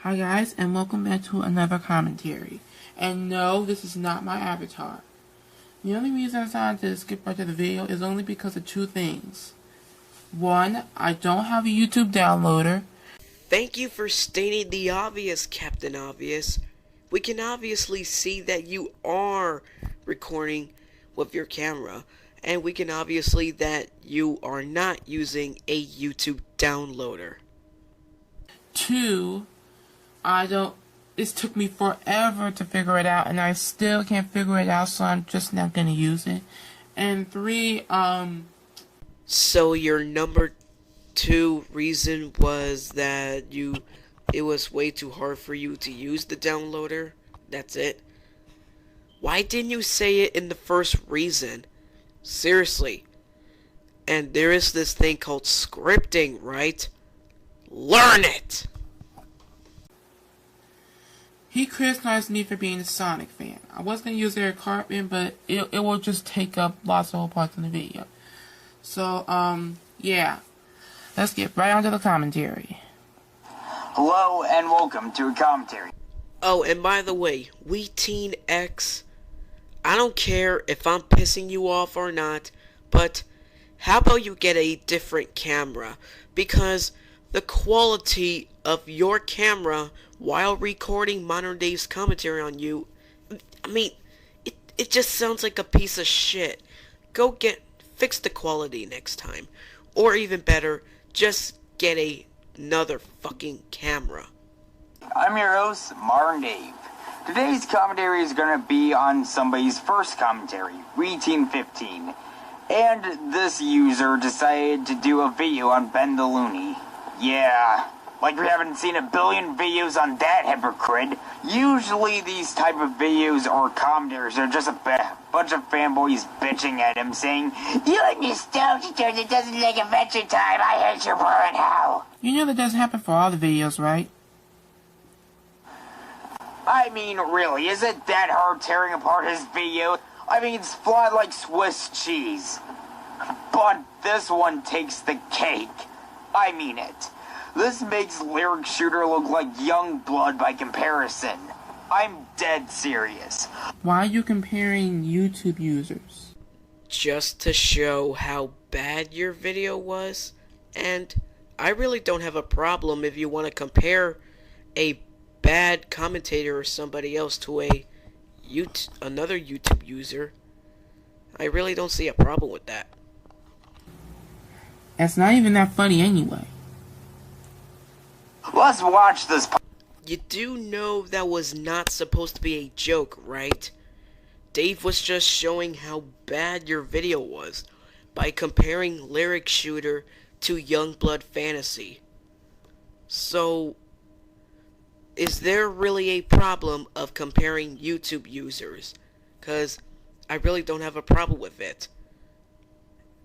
Hi guys, and welcome back to another commentary. And no, this is not my avatar. The only reason I decided to skip right to the video is only because of two things. One, I don't have a YouTube downloader. Thank you for stating the obvious, Captain Obvious. We can obviously see that you are recording with your camera, and we can obviously that you are not using a YouTube downloader. Two, it took me forever to figure it out, and I still can't figure it out, so I'm just not gonna use it. And three, So your number two reason was that it was way too hard for you to use the downloader? That's it? Why didn't you say it in the first reason? Seriously. And there is this thing called scripting, right? Learn it! he criticized me for being a Sonic fan. I was gonna use Eric Cartman, but it will just take up lots of whole parts in the video. So, yeah. Let's get right onto the commentary. Hello and welcome to a commentary. Oh, and by the way, WiiteenX, I don't care if I'm pissing you off or not, but how about you get a different camera? Because the quality of your camera while recording modern day's commentary on you, I mean, it just sounds like a piece of shit. Fix the quality next time. Or even better, just get another fucking camera. I'm your host, Martin Dave. Today's commentary is going to be on somebody's first commentary, WiiteenX15. And this user decided to do a video on Ben the Looney. Yeah, like we haven't seen a billion videos on that hypocrite. Usually these type of videos or commentaries are just a bunch of fanboys bitching at him saying, "You like nostalgia turd that doesn't like Adventure Time, I hate your burn hell." You know that doesn't happen for all the videos, right? I mean, really, is it that hard tearing apart his video? I mean, it's flawed like Swiss cheese. But this one takes the cake. I mean it. This makes Lyric Shooter look like Young Blood by comparison. I'm dead serious. Why are you comparing YouTube users? Just to show how bad your video was. And I really don't have a problem if you want to compare a bad commentator or somebody else to another YouTube user. I really don't see a problem with that. It's not even that funny anyway. Let's watch this. You do know that was not supposed to be a joke, right? Dave was just showing how bad your video was by comparing Lyric Shooter to Youngblood Fantasy. So, is there really a problem of comparing YouTube users? Because I really don't have a problem with it.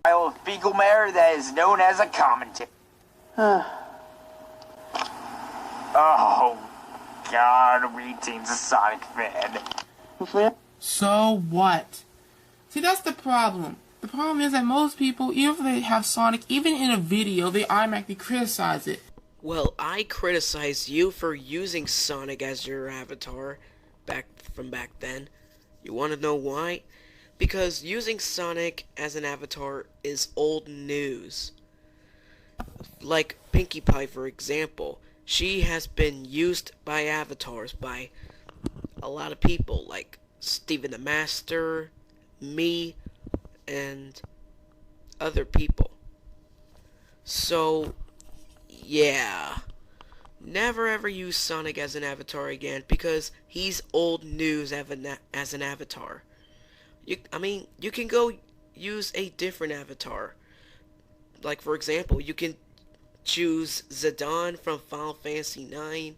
Pile of fecal matter that is known as a commentary. Oh, God, WiiteenX a Sonic fan. So what? See, that's the problem. The problem is that most people, even if they have Sonic, even in a video, they automatically criticize it. Well, I criticize you for using Sonic as your avatar back then. You want to know why? Because using Sonic as an avatar is old news. Like Pinkie Pie, for example. She has been used by avatars by a lot of people, like Steven the Master, me, and other people. So, yeah. Never ever use Sonic as an avatar again, because he's old news as an avatar. You can go use a different avatar. Like, for example, you can choose Zidane from Final Fantasy IX.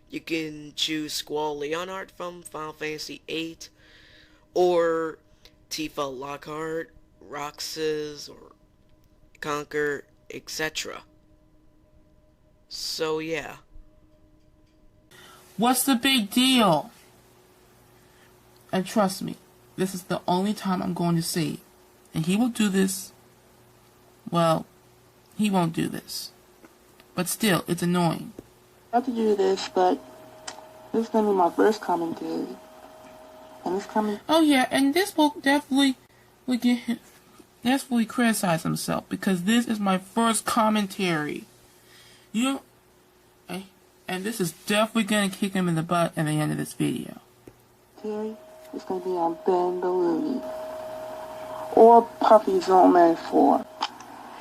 You can choose Squall Leonard from Final Fantasy VIII. Or Tifa Lockhart, Roxas, or Conquer, etc. So, yeah. What's the big deal? And trust me, this is the only time I'm going to say it. And he will do this. Well, he won't do this. But still, it's annoying. Not to do this, but This is going to be my first commentary. And this coming. Oh yeah, and this will definitely get him definitely criticize himself because this is my first commentary. And this is definitely gonna kick him in the butt at the end of this video. Terry is going to be on Ben the Looney. Or Puffy Zillman 4.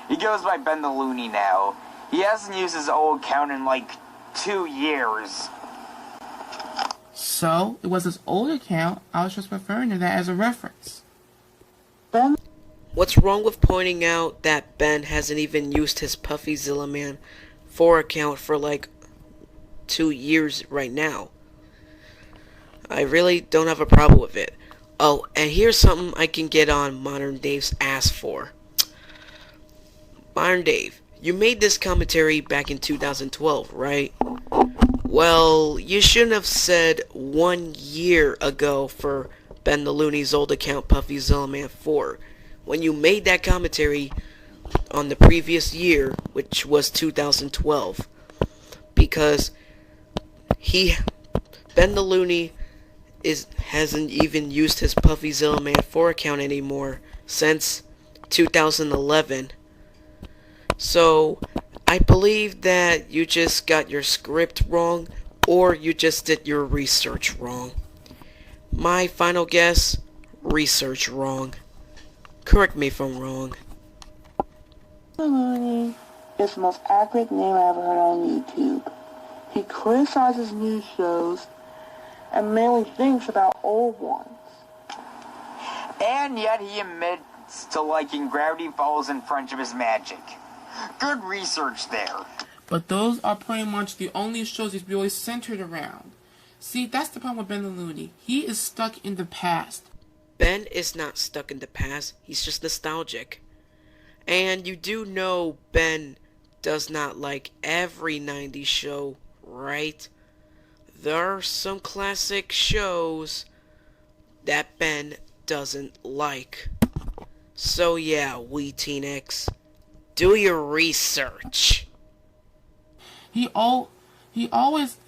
He goes by Ben the Looney now. He hasn't used his old account in like 2 years. So, it was his old account, I was just referring to that as a reference. Ben? What's wrong with pointing out that Ben hasn't even used his Puffy Zillman 4 account for like 2 years right now? I really don't have a problem with it. Oh, and here's something I can get on Modern Dave's ass for. Modern Dave, you made this commentary back in 2012, right? Well, you shouldn't have said 1 year ago for Ben the Looney's old account Puffy Zillman 4. When you made that commentary on the previous year, which was 2012. Because Ben the Looney hasn't even used his Puffy Zillman 4 account anymore since 2011. So, I believe that you just got your script wrong, or you just did your research wrong. My final guess, research wrong. Correct me if I'm wrong. Ben the Looney is the most accurate name I ever heard on YouTube. He criticizes new shows and mainly thinks about old ones. And yet he admits to liking Gravity Falls and Friendship is Magic. Good research there. But those are pretty much the only shows he's really centered around. See, that's the problem with Ben the Looney. He is stuck in the past. Ben is not stuck in the past, he's just nostalgic. And you do know Ben does not like every 90s show, right? There are some classic shows that Ben doesn't like. So yeah, WiiteenX, do your research. He does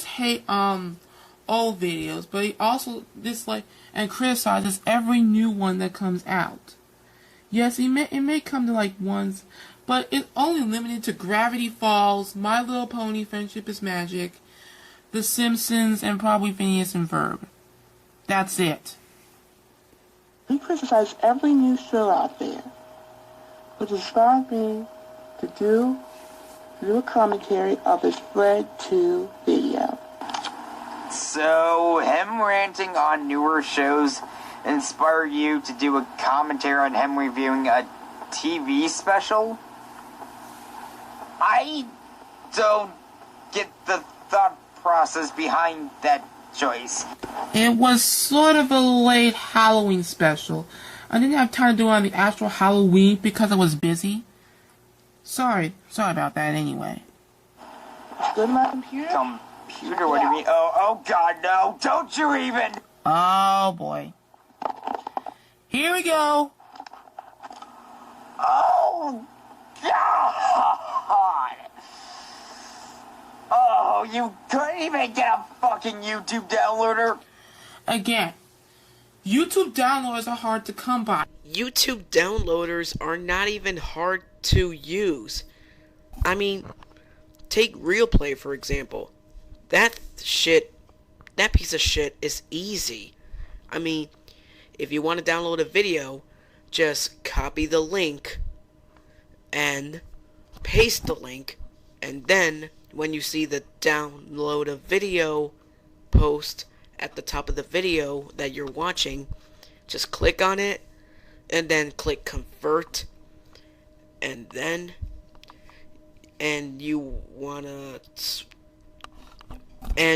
hate old videos, but he also dislike and criticizes every new one that comes out. Yes, it may come to like ones, but it's only limited to Gravity Falls, My Little Pony, Friendship is Magic, The Simpsons, and probably Phineas and Ferb. That's it. He criticizes every new show out there, which inspired me to do a commentary of his Fred 2 video. So, him ranting on newer shows inspired you to do a commentary on him reviewing a TV special? I don't get the thought process behind that choice. It was sort of a late Halloween special. I didn't have time to do it on the actual Halloween because I was busy. Sorry about that anyway. Go to my computer? Computer? What do you mean? Oh God, no! Don't you even! Oh boy. Here we go. Oh God! Oh, you couldn't even get a fucking YouTube downloader? Again, YouTube downloaders are hard to come by. YouTube downloaders are not even hard to use. I mean, take Real Play for example. That piece of shit is easy. I mean, if you want to download a video, just copy the link and paste the link, and then when you see the download a video post at the top of the video that you're watching, just click on it and then click convert, and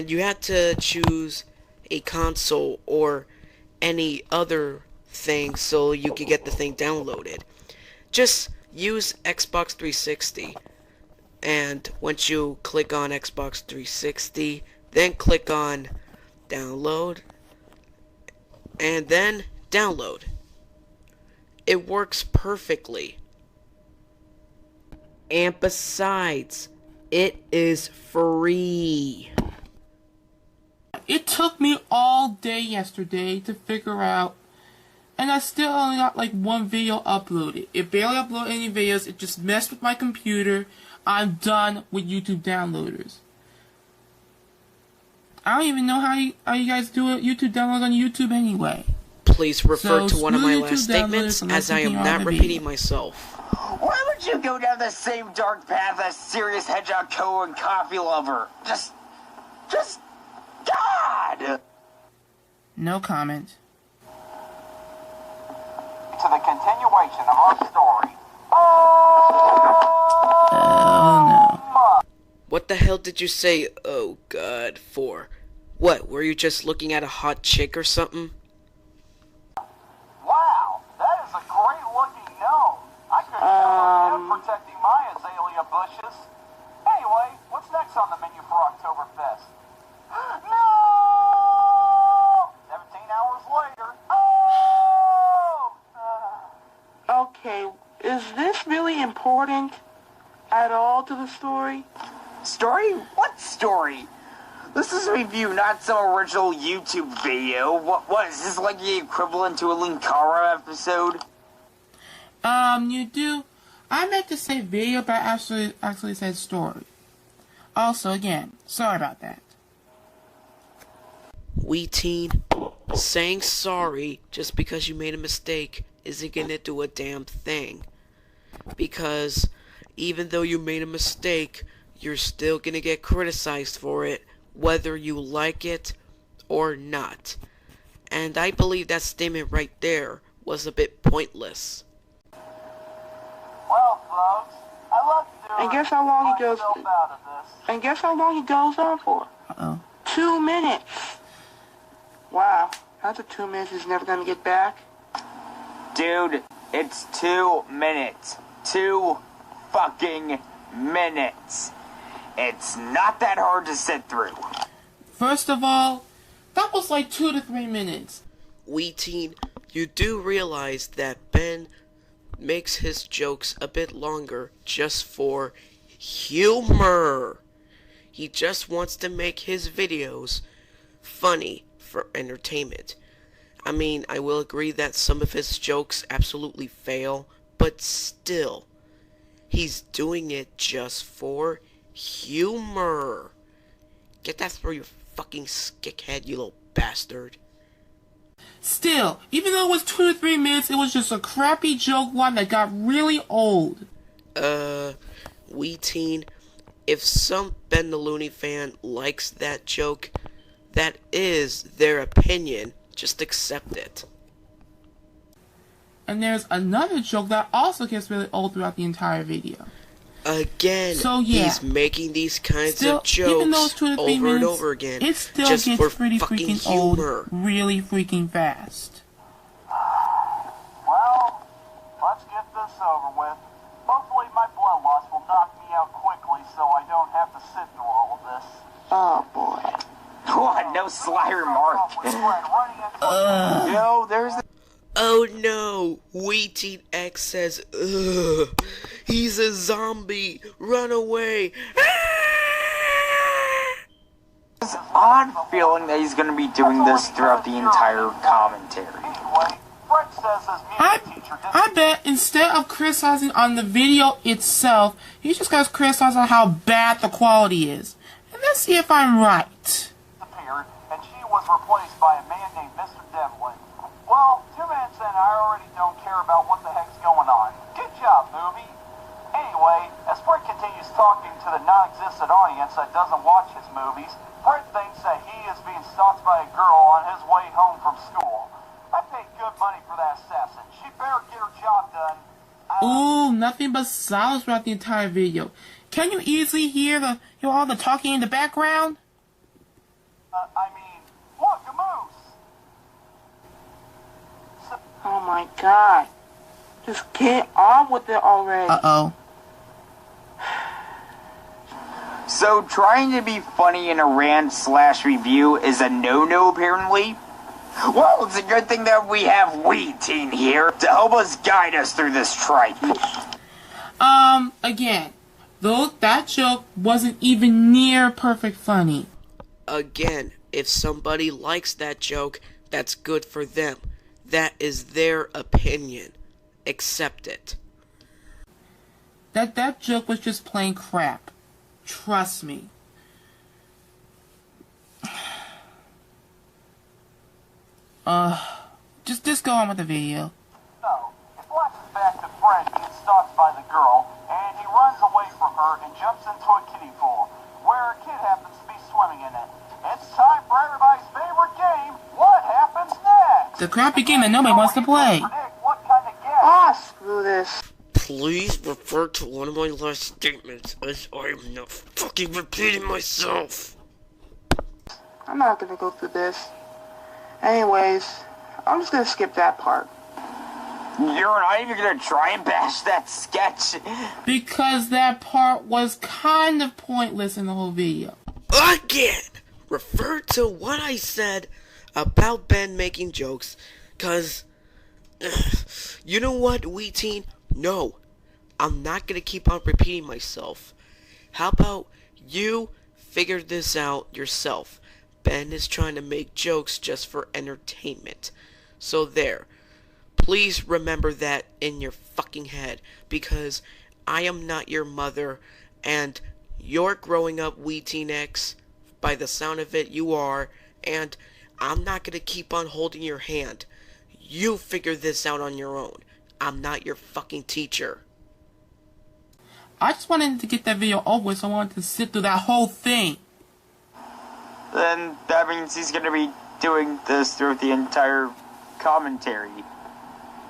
you have to choose a console or any other thing so you can get the thing downloaded. Just use Xbox 360, and once you click on Xbox 360, then click on download, and then download. It works perfectly. And besides, it is free. took me all day yesterday to figure out, and I still only got like one video uploaded. It barely uploaded any videos. It just messed with my computer. I'm done with YouTube downloaders. I don't even know how you guys do it. YouTube downloads on YouTube anyway. Please refer to one of my YouTube last statements, as I am not repeating myself. Why would you go down the same dark path as Serious Hedgehog Co. and Coffee Lover? Just, God! No comment. To the continuation of our story. Oh no. What the hell did you say, oh god, for? What, were you just looking at a hot chick or something? Wow, that is a great looking gnome. I couldn't count on him protecting my azalea bushes. Anyway, what's next on the menu for Oktoberfest? No! 17 hours later. Oh! Okay, is this really important at all to the story? Story? What story? This is a review, not some original YouTube video. What is this, like the equivalent to a Linkara episode? You do. I meant to say video, but I actually said story. Also, again, sorry about that. Wheateen, saying sorry just because you made a mistake isn't gonna do a damn thing. Because even though you made a mistake, you're still gonna get criticized for it, whether you like it or not. And I believe that statement right there was a bit pointless. Well, folks, I love to do And guess how long he goes. myself out of this. And guess how long he goes on for? Uh-oh. 2 minutes. Wow, after 2 minutes, he's never gonna get back. Dude, it's 2 minutes. 2 fucking minutes. It's not that hard to sit through. First of all, that was like 2 to 3 minutes. Wheateen, you do realize that Ben makes his jokes a bit longer just for humor. He just wants to make his videos funny for entertainment. I mean, I will agree that some of his jokes absolutely fail, but still, he's doing it just for humor. Get that through your fucking skickhead, you little bastard. Still, even though it was 2 to 3 minutes, it was just a crappy joke one that got really old. Wheateen, if some Ben the Looney fan likes that joke, that is their opinion. Just accept it. And there's another joke that also gets really old throughout the entire video. Again, So, yeah. he's making these kinds Still, of jokes even though it's 2 to 3 over minutes, and over again, it still just gets for pretty fucking freaking humor. old really freaking fast. Well, let's get this over with. Hopefully my blood loss will knock me out quickly so I don't have to sit through all of this. Oh boy. What? No sly remark. No, there's the... Oh no! WiiteenX says, ugh, he's a zombie! Run away! There's an odd feeling that he's gonna be doing this throughout the entire commentary. Anyway, Fred says his music teacher didn't I bet instead of criticizing on the video itself, he just got criticized on how bad the quality is. And let's see if I'm right. disappear, and she was replaced by a man named Mr. Devlin. Well, 2 minutes in, I already don't care about what the heck's going on. Good job, movie. Anyway, as Fred continues talking to the non-existent audience that doesn't watch his movies, Fred thinks that he is being stalked by a girl on his way home from school. I paid good money for that assassin. She better get her job done. Ooh, nothing but silence throughout the entire video. Can you easily hear all the talking in the background? Look, a moose. Oh my god. Just get on with it already. Uh-oh. So trying to be funny in a rant/review is a no-no apparently? Well, it's a good thing that we have Wheateen here to help us guide us through this tripe. Again, though that joke wasn't even near perfect funny. Again, If somebody likes that joke, that's good for them. That is their opinion. Accept it. That joke was just plain crap. Trust me. Just go on with the video. No, it flashes back to Fred being stalked by the girl, and he runs away from her and jumps into a kiddie pool, where a kid happens to be swimming in it. It's time for everybody's favorite game. What happens next? The crappy game that nobody wants to play. Predict what kind of guess. Ah, screw this. Please refer to one of my last statements, as I am not fucking repeating myself. I'm not gonna go through this. Anyways, I'm just gonna skip that part. You're not even gonna try and bash that sketch. Because that part was kind of pointless in the whole video. Again, refer to what I said about Ben making jokes, cause, you know what, WiiteenX? No, I'm not gonna keep on repeating myself. How about you figure this out yourself? Ben is trying to make jokes just for entertainment. So there. Please remember that in your fucking head, because I am not your mother, and you're growing up, WiiteenX. By the sound of it, you are, and I'm not gonna keep on holding your hand. You figure this out on your own. I'm not your fucking teacher. I just wanted to get that video over with, so I wanted to sit through that whole thing. Then that means he's gonna be doing this through the entire commentary.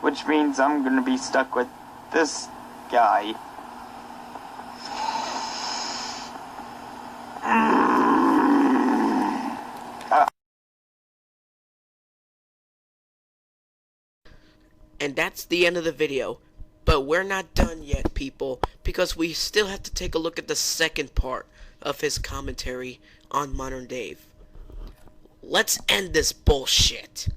Which means I'm gonna be stuck with this guy. And that's the end of the video. But we're not done yet, people, because we still have to take a look at the second part of his commentary on Modern Dave. Let's end this bullshit.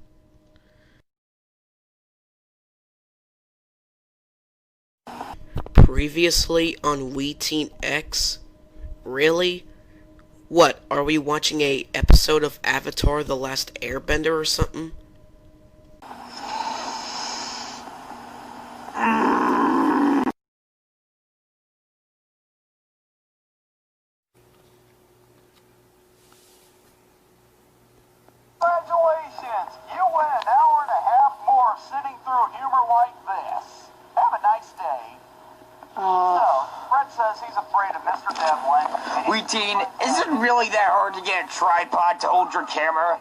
Previously on WiiteenX? Really? What, are we watching a episode of Avatar: The Last Airbender or something? Congratulations! You win an hour and a half more sitting through humor like this. Have a nice day. So, Fred says he's afraid of Mr. Devlin. Wiiteen, is it really that hard to get a tripod to hold your camera?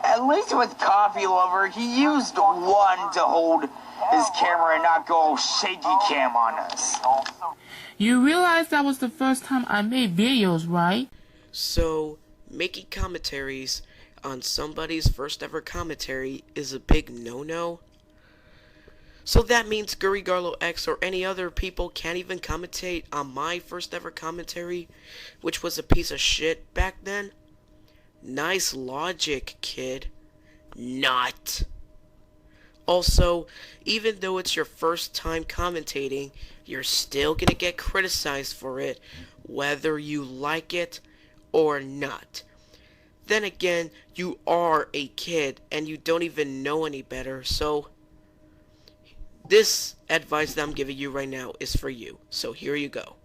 At least with Coffee Lover, he used one to hold his camera and not go all shaky cam on us. You realize that was the first time I made videos, right? So, making commentaries on somebody's first ever commentary is a big no-no? So that means WiiteenX or any other people can't even commentate on my first ever commentary, which was a piece of shit back then? Nice logic, kid. Not. Also, even though it's your first time commentating, you're still gonna get criticized for it, whether you like it or not. Then again, you are a kid and you don't even know any better, so this advice that I'm giving you right now is for you. So here you go.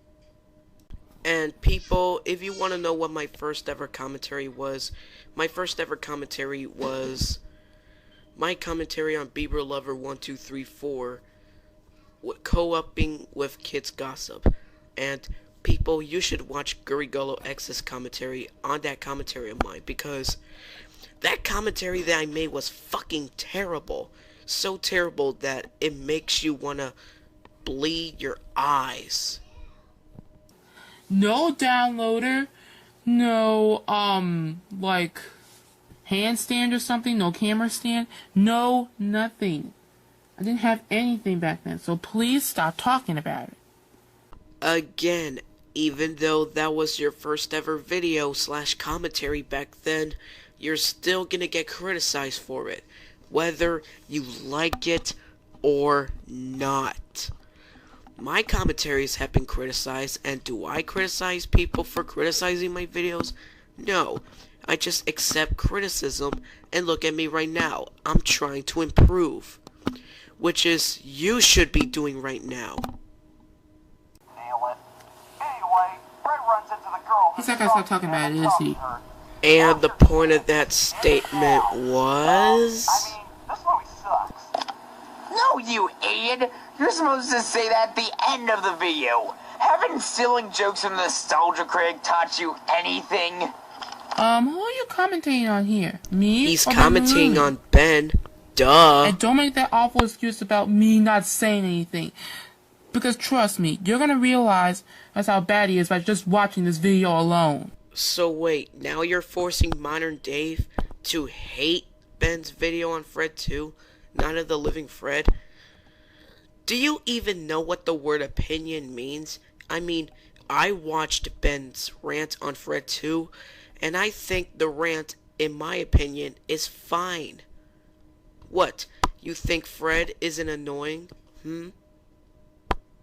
And people, if you want to know what my first ever commentary was, my first ever commentary was my commentary on Bieber Lover 1234, co-oping with Kids Gossip. And people, you should watch WiiteenX's commentary on that commentary of mine, because that commentary that I made was fucking terrible. So terrible that it makes you wanna bleed your eyes. No downloader, no, like, handstand or something, no camera stand, no nothing. I didn't have anything back then, so please stop talking about it. Again, even though that was your first ever video / commentary back then, you're still gonna get criticized for it, whether you like it or not. My commentaries have been criticized, and do I criticize people for criticizing my videos? No. I just accept criticism, and look at me right now. I'm trying to improve, which is you should be doing right now. Nail it. Anyway, Fred runs into the girl. He's not gonna stop talking about it, is he? And the point of that statement was... I mean, this movie sucks. No, you idiot! You're supposed to say that at the end of the video. Haven't stealing jokes from Nostalgia Critic taught you anything? Who are you commentating on here? Me? He's or commenting Balloon? on Ben. Duh. And don't make that awful excuse about me not saying anything. Because trust me, you're gonna realize that's how bad he is by just watching this video alone. So wait, now you're forcing Modern Dave to hate Ben's video on Fred 2? Night of the Living Fred? Do you even know what the word opinion means? I mean, I watched Ben's rant on Fred 2, and I think the rant, in my opinion, is fine. What, you think Fred isn't annoying?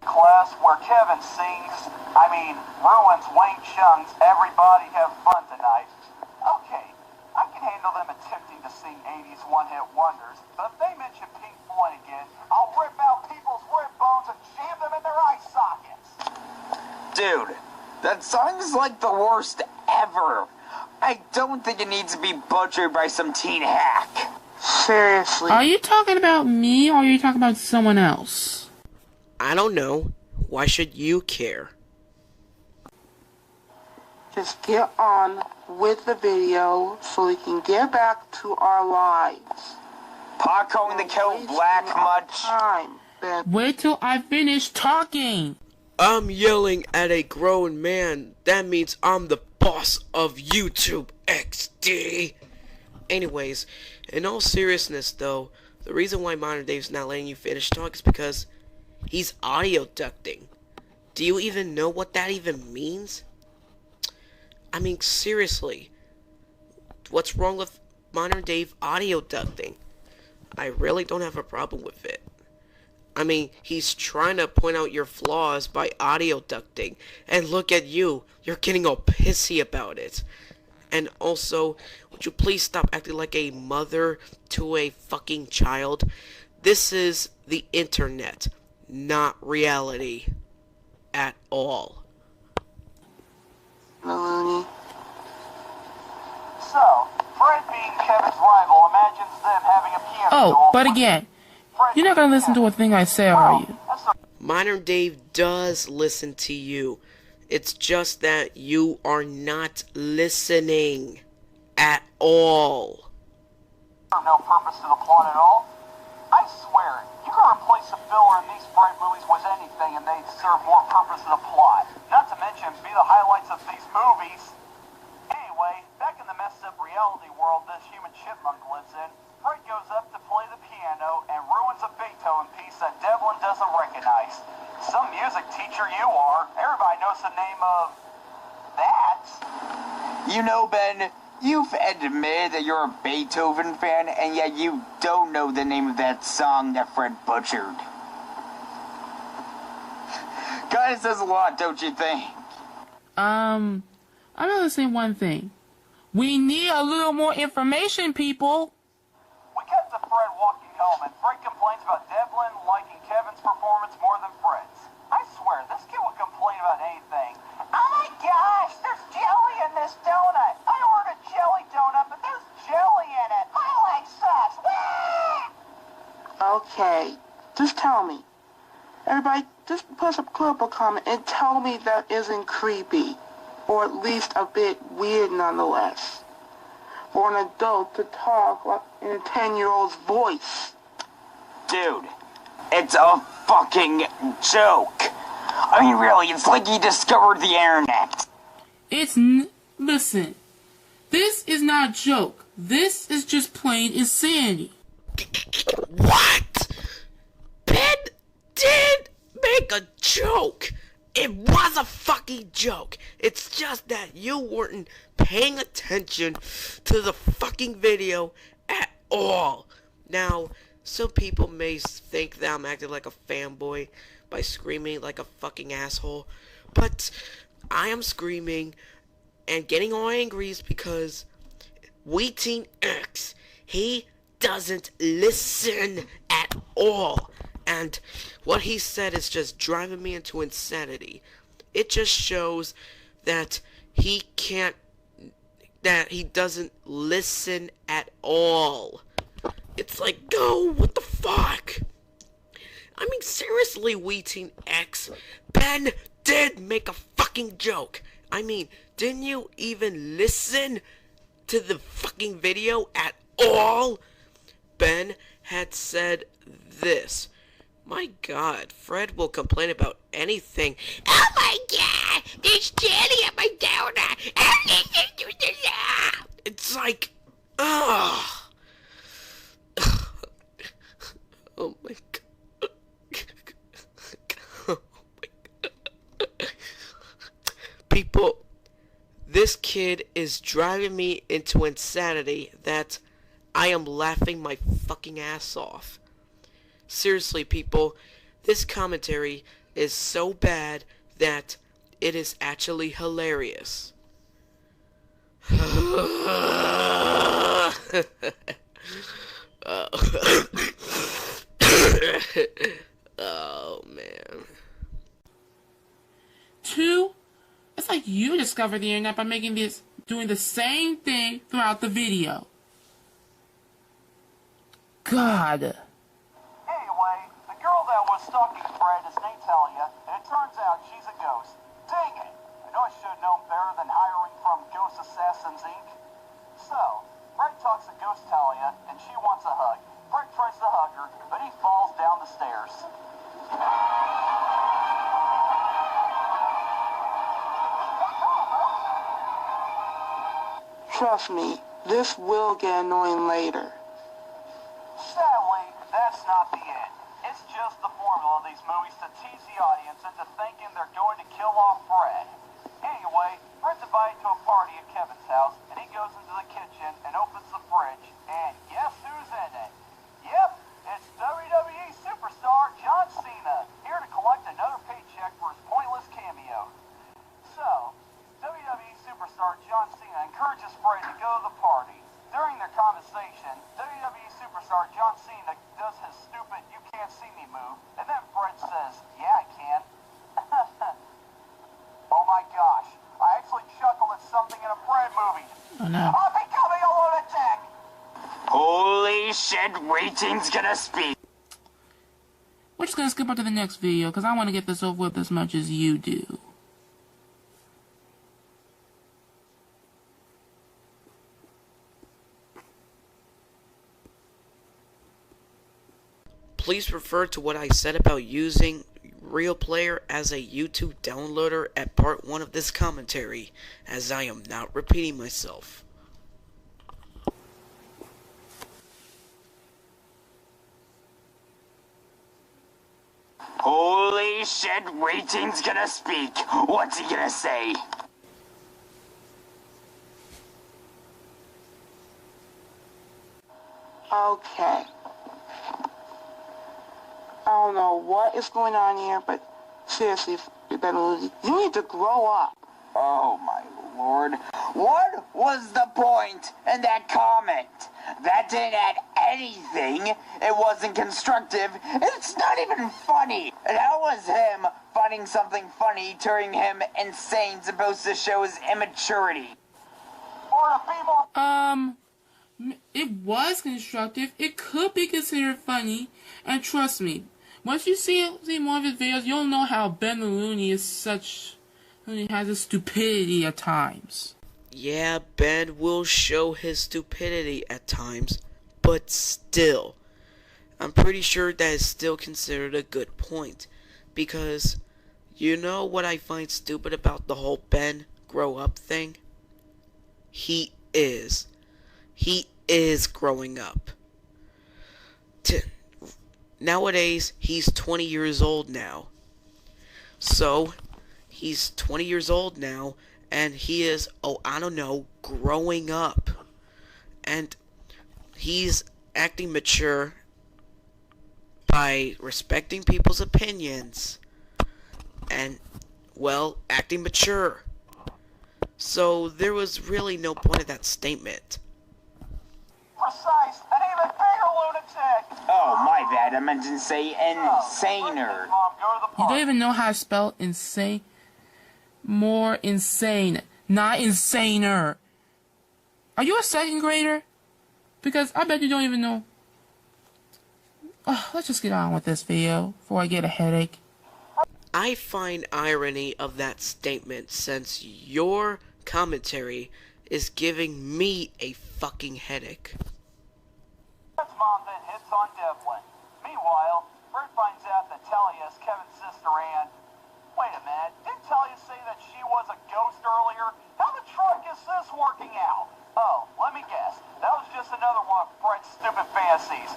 Class where Kevin sings, ruins Wayne Chung's Everybody Have Fun Tonight. Okay, I can handle them attempting to sing 80s one-hit wonders, but if they mention Pink Floyd again, I'll rip out people's rib bones and jam them in their eye sockets. Dude, that song's like the worst ever. I don't think it needs to be butchered by some teen hack. Seriously. Are you talking about me or are you talking about someone else? I don't know. Why should you care? Just get on with the video so we can get back to our lives. Pot calling the kettle black much? Time, Ben. Wait till I finish talking. I'm yelling at a grown man. That means I'm the boss of YouTube XD. Anyways, in all seriousness though, the reason why Modern Dave's not letting you finish talk is because he's audio ducting. Do you even know what that even means? I mean, seriously. What's wrong with Modern Dave audio ducting? I really don't have a problem with it. I mean, he's trying to point out your flaws by audio ducting. And look at you. You're getting all pissy about it. And also, would you please stop acting like a mother to a fucking child? This is the internet, not reality. At all. Maloney. So, Fred being Kevin's rival imagines them having a piano Oh, duel. but again, you're not gonna listen to a thing I say, are you? Modern Dave does listen to you. It's just that you are not listening at all. No purpose to the plot at all. I swear, you can replace a filler in these Fred movies with anything and they'd serve more purpose to the plot. Not to mention, be the highlights of these movies. Anyway, back in the messed up reality world this human chipmunk lives in, Fred goes up to play the piano and ruins a Beethoven piece that Devlin doesn't recognize. Some music teacher you are. Everybody knows the name of that. You know, Ben, you've admitted that you're a Beethoven fan, and yet you don't know the name of that song that Fred butchered. Kinda says a lot, don't you think? I'm gonna say one thing. We need a little more information, people. We cut to Fred walking home, and Fred complains about Devlin liking Kevin's performance more than Fred's. I swear, this kid would complain about anything. Oh my gosh, there's jelly in this donut. I ordered a jelly donut, but there's jelly in it. My leg sucks. Okay, just tell me. Everybody, just put a clip comment and tell me that isn't creepy. Or at least a bit weird nonetheless. For an adult to talk like in a 10-year-old's voice. Dude, it's a fucking joke. I mean, really, it's like he discovered the internet. Listen. This is not a joke. This is just plain insanity. What? Ben did make a joke. It was a fucking joke. It's just that you weren't paying attention to the fucking video at all. Now, some people may think that I'm acting like a fanboy by screaming like a fucking asshole, but I am screaming and getting all angry is because WiiteenX, he doesn't listen at all. And what he said is just driving me into insanity. It just shows that he doesn't listen at all. It's like, go, what the fuck? I mean, seriously, WiiteenX, Ben did make a fucking joke. I mean, didn't you even listen to the fucking video at all? Ben had said this. My god, Fred will complain about anything. Oh my god, there's jelly at my donut. It's like, ugh. Oh my god. Oh my god. People, this kid is driving me into insanity that I am laughing my fucking ass off. Seriously, people, this commentary is so bad that it is actually hilarious. Oh, man. 2, it's like you discovered the internet by doing the same thing throughout the video. God. Anyway, the girl that was stalking Fred is Natalia, and it turns out she's a ghost. Dang it! I know I should have known better than hiring from Ghost Assassins, Inc. So, Fred talks to Ghost Talia, and she wants a hug. Fred tries to hug her, but he falls down the stairs. Trust me, this will get annoying later. Sadly, that's not the end. It's just the formula of these movies to tease the audience into thinking they're going to kill off Fred. Anyway, Fred's invited to a party at Kevin's house, and he goes into the kitchen and opens the fridge, and guess who's in it? Yep, it's WWE superstar John Cena, here to collect another paycheck for his pointless cameo. So, WWE superstar John Cena encourages Fred to go to the party. During their conversation, WWE superstar John Cena does his stupid "you can't see me" move, and then Fred says, "Yeah, I can." Oh my gosh, I actually chuckled at something in a Fred movie. Oh no. I'm becoming a lunatic! Holy shit, Wiiteen's gonna speak. We're just gonna skip on to the next video because I want to get this over with as much as you do. Please refer to what I said about using Real Player as a YouTube downloader at part 1 of this commentary, as I am not repeating myself. Holy shit, Wiiteen's gonna speak. What's he gonna say? Okay. I don't know what is going on here, but seriously, you need to grow up. Oh my lord. What was the point in that comment? That didn't add anything. It wasn't constructive. It's not even funny. And how was him finding something funny turning him insane supposed to show his immaturity? Or to be more It was constructive. It could be considered funny. And trust me, once you see more of his videos, you'll know how Ben Looney has a stupidity at times. Yeah, Ben will show his stupidity at times, but still, I'm pretty sure that is still considered a good point. Because, you know what I find stupid about the whole Ben grow up thing? He is growing up. Nowadays, he's 20 years old now. So, he's 20 years old now, and he is, growing up. And he's acting mature by respecting people's opinions. And, well, acting mature. So, there was really no point of that statement. precise, an even bigger lunatic. Oh, my bad. I meant to say insaner. Mom, go to the You park. don't even know how to spell insane. More insane, not insaner. Are you a second grader? Because I bet you don't even know. Let's just get on with this video before I get a headache. I find irony of that statement since your commentary is giving me a fucking headache. Fred's mom then hits on Devlin. Meanwhile, Fred finds out that Talia is Kevin's sister and... Wait a minute, didn't Talia say that she was a ghost earlier? How the truck is this working out? Oh, let me guess. That was just another one of Fred's stupid fantasies.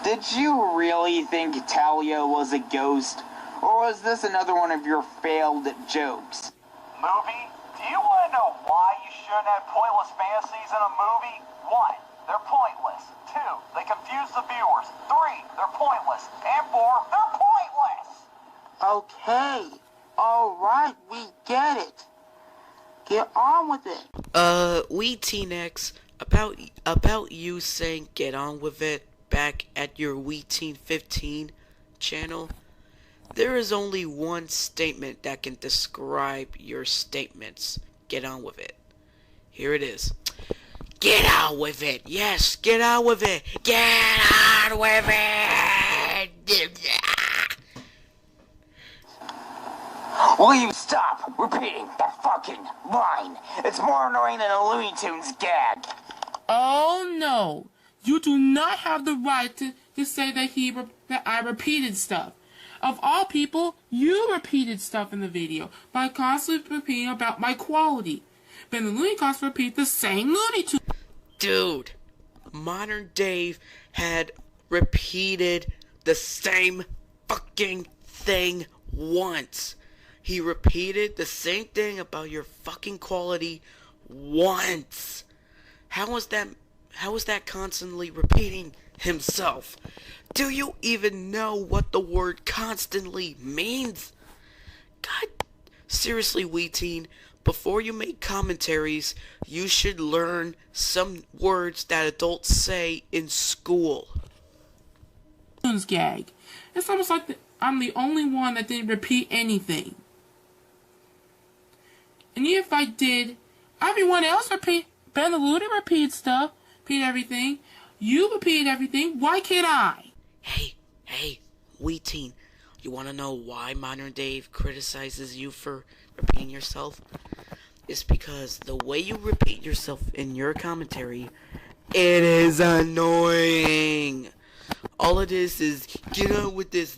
Did you really think Talia was a ghost? Or was this another one of your failed jokes? Movie? Do you want to know why you shouldn't have pointless fantasies in a movie? 1, they're pointless. 2, they confuse the viewers. 3, they're pointless. And 4, they're pointless! Okay. Alright, we get it. Get on with it. WiiteenX, about you saying get on with it back at your WiiteenX15 channel, there is only one statement that can describe your statements. Get on with it. Here it is. Get on with it. Yes, get on with it. Get on with it. Will you stop repeating that fucking line? It's more annoying than a Looney Tunes gag. Oh no, you do not have the right to say that I repeated stuff. Of all people, you repeated stuff in the video by constantly repeating about my quality. But the Looney Tunes repeat the same Looney Tunes. Dude, Modern Dave had repeated the same fucking thing once. He repeated the same thing about your fucking quality once. How is that constantly repeating himself? Do you even know what the word constantly means? God, seriously, Wiiteen, before you make commentaries, you should learn some words that adults say in school. Gag. It's almost like I'm the only one that didn't repeat anything. And if I did, everyone else repeat. Ben the Looney repeat stuff, repeat everything. You repeat everything. Why can't I? Hey, Wiiteen, you wanna know why Modern Dave criticizes you for repeating yourself? It's because the way you repeat yourself in your commentary, it is annoying. All it is get on with this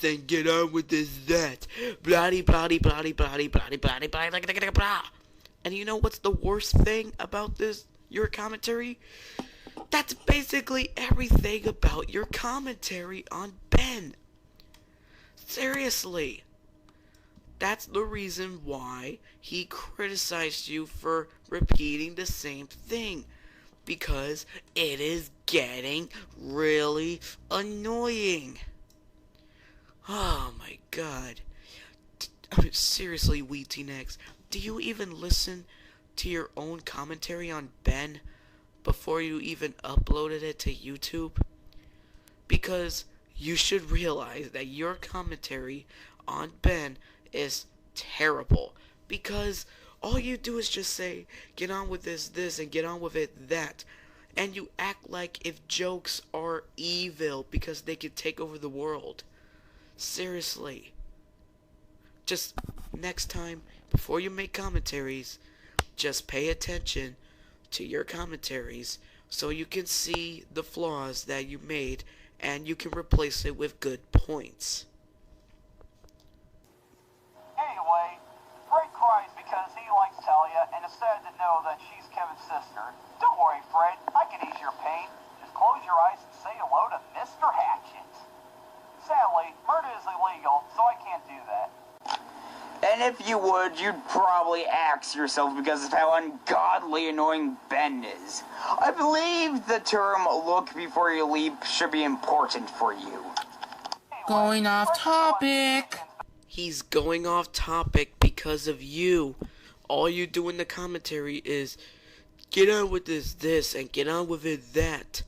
and get on with this that. Bloody bloody bloody bloody bloody bloody bloody blah. And you know what's the worst thing about your commentary? That's basically everything about your commentary on Ben. Seriously. That's the reason why he criticized you for repeating the same thing. Because it is getting really annoying. Oh my god. Seriously, WiiteenX, do you even listen to your own commentary on Ben before you even uploaded it to YouTube? Because you should realize that your commentary on Ben is terrible. Because all you do is just say, get on with this, and get on with it, that. And you act like if jokes are evil because they could take over the world. Seriously. Just next time, before you make commentaries, just pay attention to your commentaries so you can see the flaws that you made and you can replace it with good points. Anyway, Fred cries because he likes Talia and is sad to know that she's Kevin's sister. Don't worry, Fred. I can ease your pain. Just close your eyes and say hello to Mr. Hatchet. Sadly, murder is illegal, so I can't do that. And if you would, you'd probably axe yourself because of how ungodly annoying Ben is. I believe the term look before you leap should be important for you. Going off topic. He's going off topic because of you. All you do in the commentary is get on with this, and get on with it that.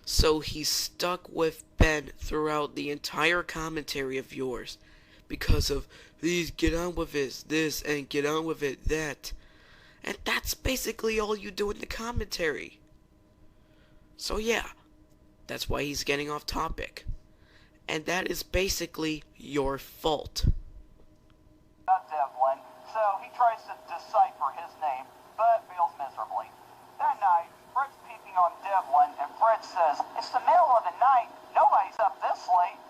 So he's stuck with Ben throughout the entire commentary of yours. Because of, please get on with this, and get on with it that. And that's basically all you do in the commentary. So yeah, that's why he's getting off topic. And that is basically your fault. Devlin, so he tries to decipher his name, but fails miserably. That night, Fred's peeping on Devlin, and Fred says, "It's the middle of the night. Nobody's up this late."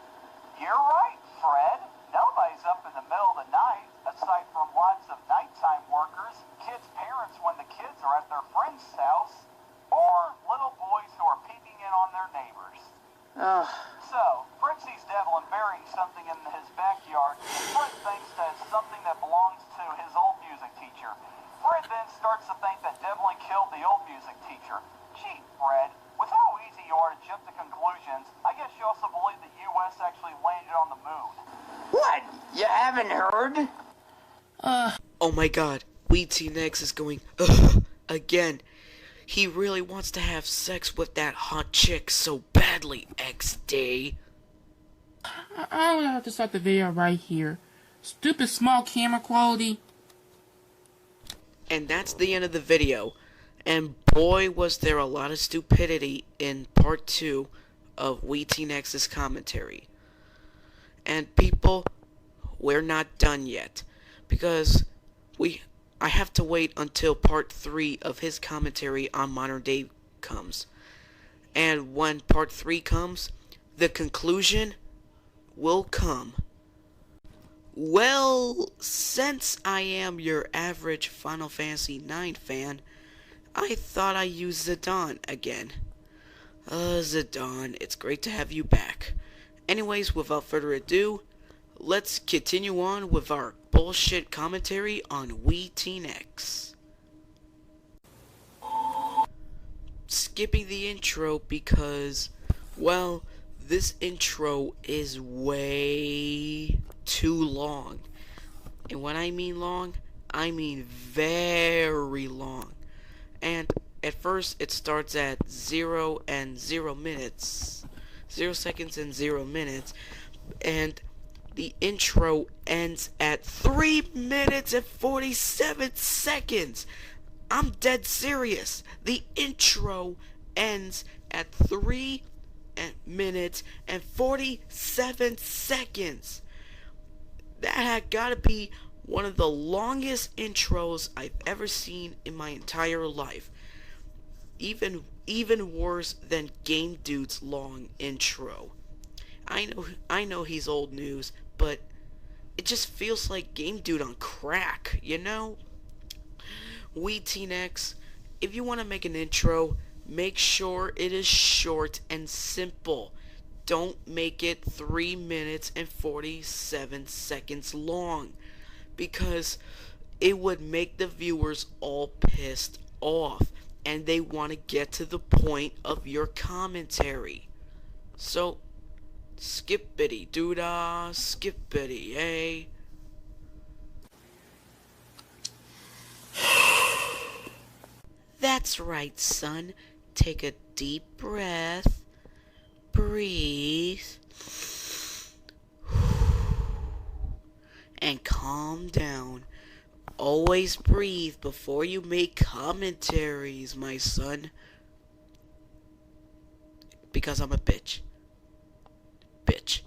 "You're right, Fred. Nobody's up in the middle of the night, aside from lots of nighttime workers, kids' parents when the kids are at their friend's house, or little boys who are peeping in on their neighbors." So, Fred sees Devlin burying something in his backyard, and Fred thinks that it's something that belongs to his old music teacher. Fred then starts to think that Devlin killed the old music teacher. Gee, Fred, with how easy you are to jump to conclusions, I guess you also believe the U.S. actually landed on the moon. What? You haven't heard? Oh my god, WiiteenX is going, again. He really wants to have sex with that hot chick so badly, XD. I'm gonna have to start the video right here. Stupid small camera quality. And that's the end of the video. And boy, was there a lot of stupidity in part 2 of WiiteenX's commentary. And people, we're not done yet. Because I have to wait until part 3 of his commentary on modern day comes. And when part 3 comes, the conclusion will come. Well, since I am your average Final Fantasy IX fan, I thought I'd use Zidane again. Zidane, it's great to have you back. Anyways, without further ado, let's continue on with our bullshit commentary on WiiteenX. Skipping the intro because, well, this intro is way too long. And when I mean long, I mean very long. And at first it starts at 0 and 0 minutes. 0 seconds and 0 minutes. And the intro ends at 3 minutes and 47 seconds. I'm dead serious. The intro ends at 3 minutes and 47 seconds. That had gotta be one of the longest intros I've ever seen in my entire life. Even worse than Game Dude's long intro. I know he's old news, but it just feels like Game Dude on crack, you know? WiiteenX, if you want to make an intro, make sure it is short and simple. Don't make it 3 minutes and 47 seconds long, because it would make the viewers all pissed off, and they want to get to the point of your commentary. So, skippity doodah, skippity, eh? That's right, son. Take a deep breath. Breathe. And calm down. Always breathe before you make commentaries, my son. Because I'm a bitch. Bitch.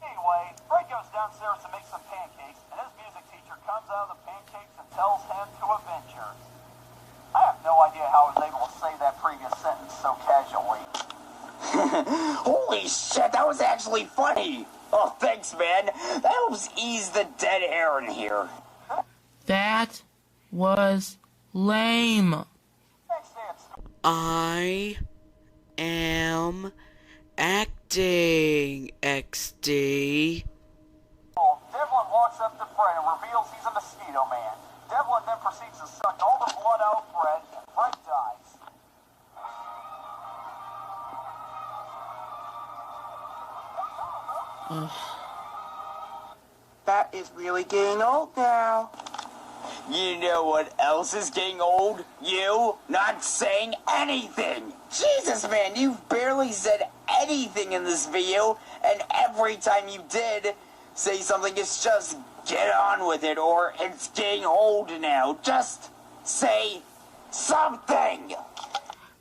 Anyway, Fred goes downstairs to make some pancakes, and his music teacher comes out of the pancakes and tells him to avenge her. I have no idea how I was able to say that previous sentence so casually. Holy shit, that was actually funny. Oh, thanks, man. That helps ease the dead air in here. That was lame. Next day at school, I am acting, XD. Devlin walks up to Fred and reveals he's a mosquito man. Devlin then proceeds to suck all the blood out of Fred, and Fred dies. That is really getting old now. You know what else is getting old? You not saying anything. Jesus, man, you've barely said anything in this video, and every time you did say something, it's just get on with it, or it's getting old now. Just say something.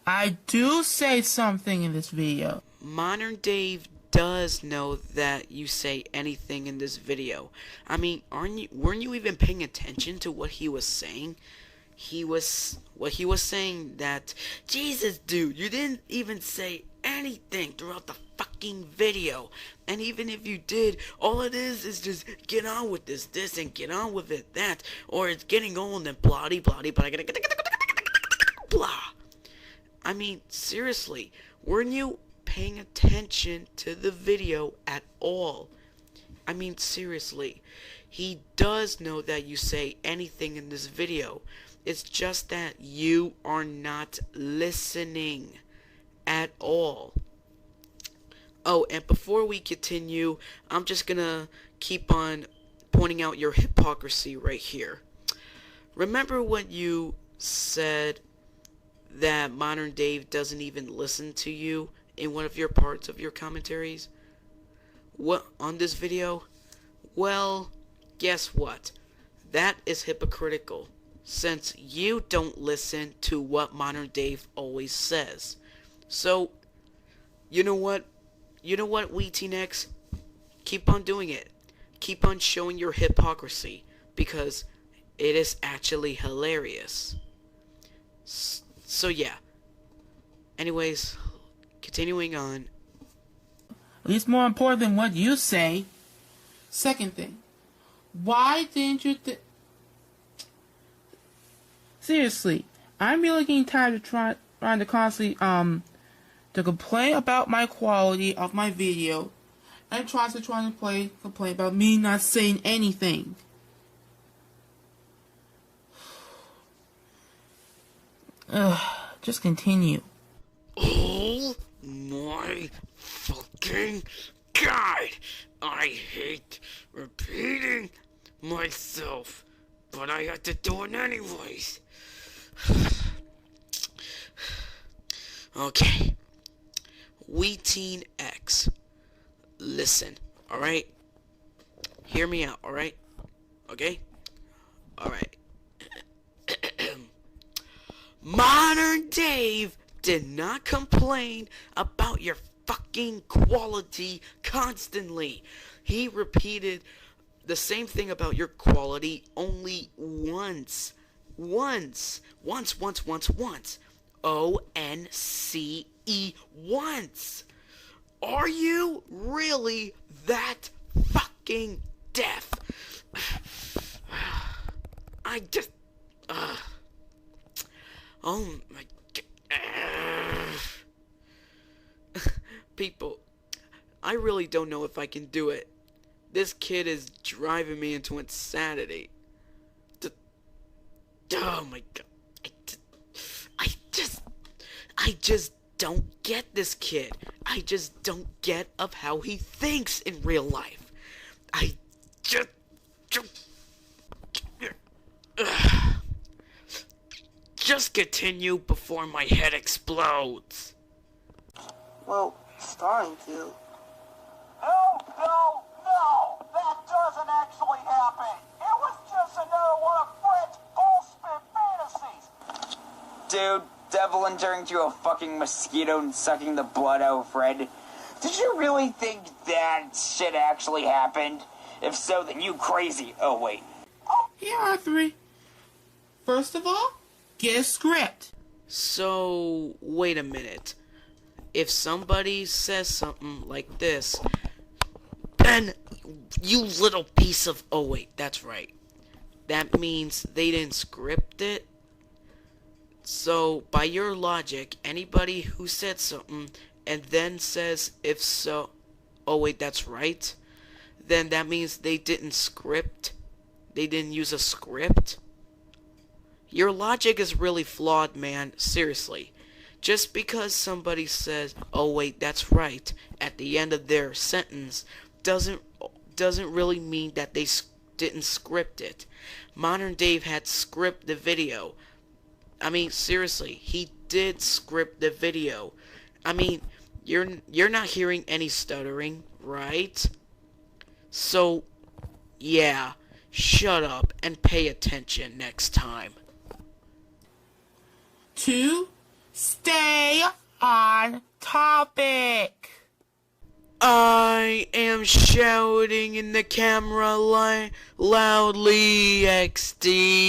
I do say something in this video. Modern Dave does know that you say anything in this video. I mean, weren't you even paying attention to what he was saying? He was saying that, Jesus, dude, you didn't even say anything throughout the fucking video. And even if you did, all it is just get on with this and get on with it, that, or it's getting old and blah blah blah blah. I mean, seriously, weren't you paying attention to the video at all? I mean, seriously, he does know that you say anything in this video. It's just that you are not listening at all. Oh, and before we continue, I'm just gonna keep on pointing out your hypocrisy right here. Remember when you said that Modern Dave doesn't even listen to you in one of your parts of your commentaries? What, on this video? Well, guess what? That is hypocritical, since you don't listen to what Modern Dave always says. So, you know what? You know what, WiiteenX? Keep on doing it. Keep on showing your hypocrisy, because it is actually hilarious. So yeah. Anyways, continuing on. At least more important than what you say. Second thing. Why didn't you seriously, I'm really getting tired of trying to constantly to complain about my quality of my video, and trying to complain about me not saying anything. Just continue. Oh my fucking God! I hate repeating myself, but I have to do it anyways. Okay. WiiteenX. Listen, alright? Hear me out, alright? Okay? Alright. Modern Dave did not complain about your fucking quality constantly. He repeated the same thing about your quality only once. Once. O-N-C-E, once. Are you really that fucking deaf? I just... oh my God. People, I really don't know if I can do it. This kid is driving me into insanity. Oh my God. I just don't get this kid. I just don't get of how he thinks in real life. I just continue before my head explodes. Well, starting to. No! That doesn't actually happen! It was just another one of Fred's bullspit fantasies! Dude, Devlin turning to a fucking mosquito and sucking the blood out of Fred. Did you really think that shit actually happened? If so, then you crazy. Oh, wait. Here are three. First of all, get a script. So, wait a minute. If somebody says something like this, then you little piece of... Oh, wait, that's right. That means they didn't script it? So, by your logic, anybody who said something and then says, if so... Oh, wait, that's right. Then that means they didn't script. They didn't use a script. Your logic is really flawed, man. Seriously. Just because somebody says, oh wait, that's right, at the end of their sentence, doesn't really mean that they didn't script it. Modern Dave had script the video. I mean, seriously, he did script the video. I mean, you're not hearing any stuttering, right? So, yeah, shut up and pay attention next time. 2. Stay on topic. I am shouting in the camera loudly, XD.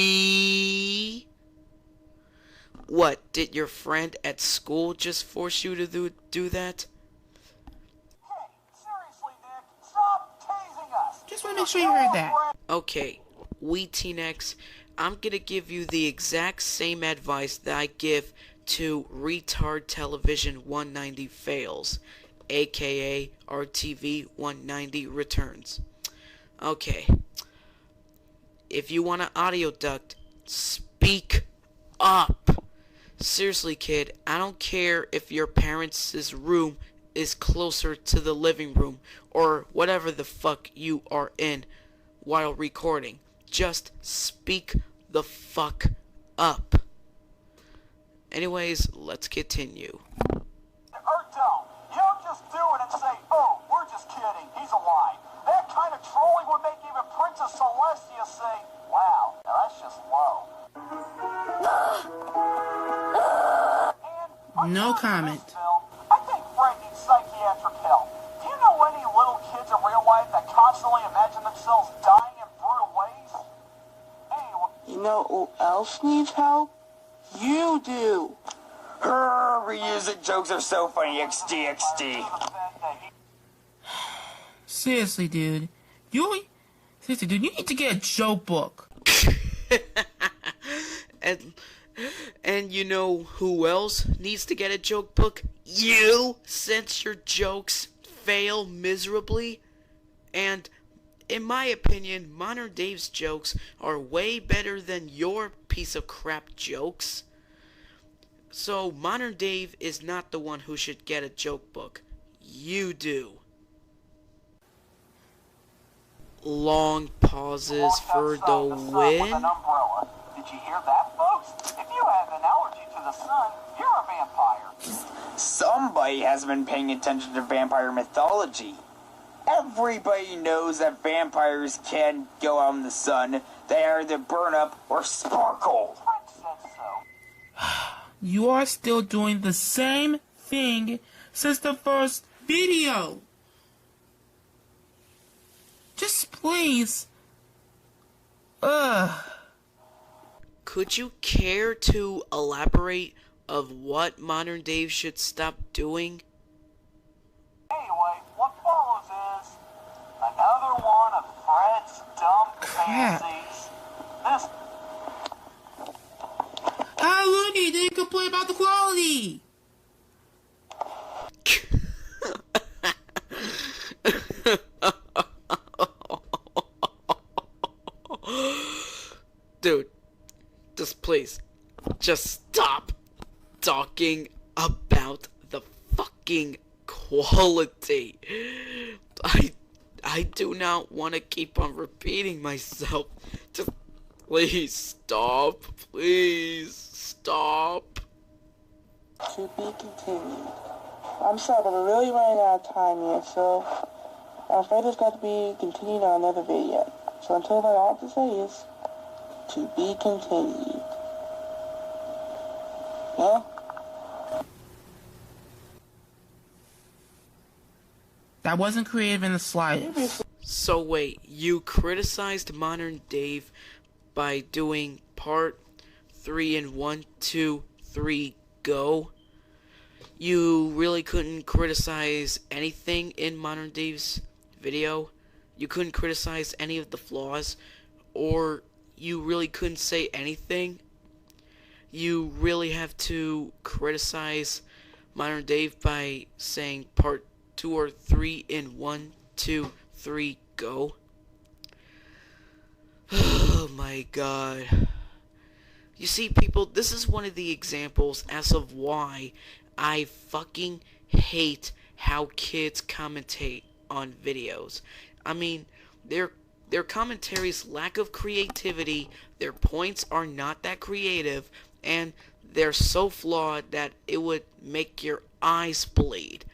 What, did your friend at school just force you to do that? Hey, seriously, Nick, stop tasing us. Just want to make sure you heard that. Okay, WiiteenX, I'm gonna give you the exact same advice that I give to Retard Television 190 Fails, aka RTV 190 Returns. Okay, if you want an audio duct, speak up. Seriously, kid, I don't care if your parents' room is closer to the living room or whatever the fuck you are in while recording. Just speak the fuck up. Anyways, let's continue. Or don't. You don't just do it and say, oh, we're just kidding, he's alive. That kind of trolling would make even Princess Celestia say, wow, now that's just low. No comment. I think Fred needs psychiatric help. Do you know any little kids in real life that constantly imagine themselves dying in brutal ways? Anyway. You know who else needs help? You do. Her reusing jokes are so funny, XD. Seriously, dude. You need to get a joke book. And you know who else needs to get a joke book? You, since your jokes fail miserably. And in my opinion, Modern Dave's jokes are way better than your piece of crap jokes. So Modern Dave is not the one who should get a joke book. You do. Long pauses for the win. Did you hear that, folks? If you have an allergy to the sun, you're a vampire. Somebody has been paying attention to vampire mythology. Everybody knows that vampires can't go out in the sun. They either burn up or sparkle. Fred said so. You are still doing the same thing since the first video. Just please. Could you care to elaborate of what Modern Dave should stop doing? Anyway, what follows is another one of Fred's dumb fantasies. This Ah, Looney, they complain about the quality. Dude, just please, just stop talking about the fucking quality. I do not want to keep on repeating myself. Just please stop. Please stop. To be continued. I'm sorry, but we're really running out of time here, so I'm afraid it's got to be continued on another video. So until then, all I have to say is, to be continued. Yeah? That wasn't creative in the slightest. So wait, you criticized Modern Dave by doing part 3 in 1, 2, 3, go? You really couldn't criticize anything in Modern Dave's video? You couldn't criticize any of the flaws? Or you really couldn't say anything? You really have to criticize Modern Dave by saying part 2 or 3 in 1, 2, 3, go? Oh my god. You see, people, this is one of the examples as of why I fucking hate how kids commentate on videos. I mean, they're their commentaries lack of creativity, their points are not that creative, and they're so flawed that it would make your eyes bleed.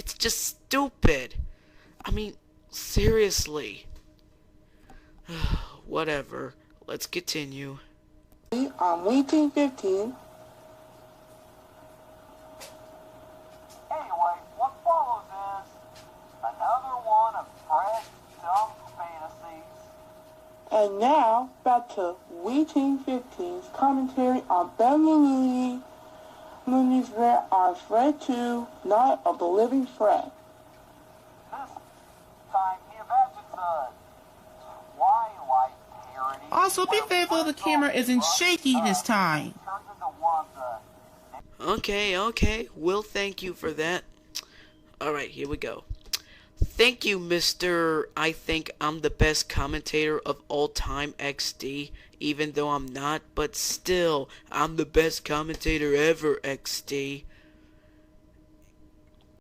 It's just stupid. I mean, seriously. Whatever. Let's continue. On WiiteenX. Anyway, what follows is another one of Fred's dumb fantasies. And now, back to WiiteenX's commentary on Beverly movies where on Fred 2, Night of the Living Fred. This time he imagines a Twilight parody. Also, be faithful the camera isn't shaky this time. Turns into one of the Okay, we'll thank you for that. Alright, here we go. Thank you, Mr. I think I'm the best commentator of all time XD, even though I'm not, but still, I'm the best commentator ever XD.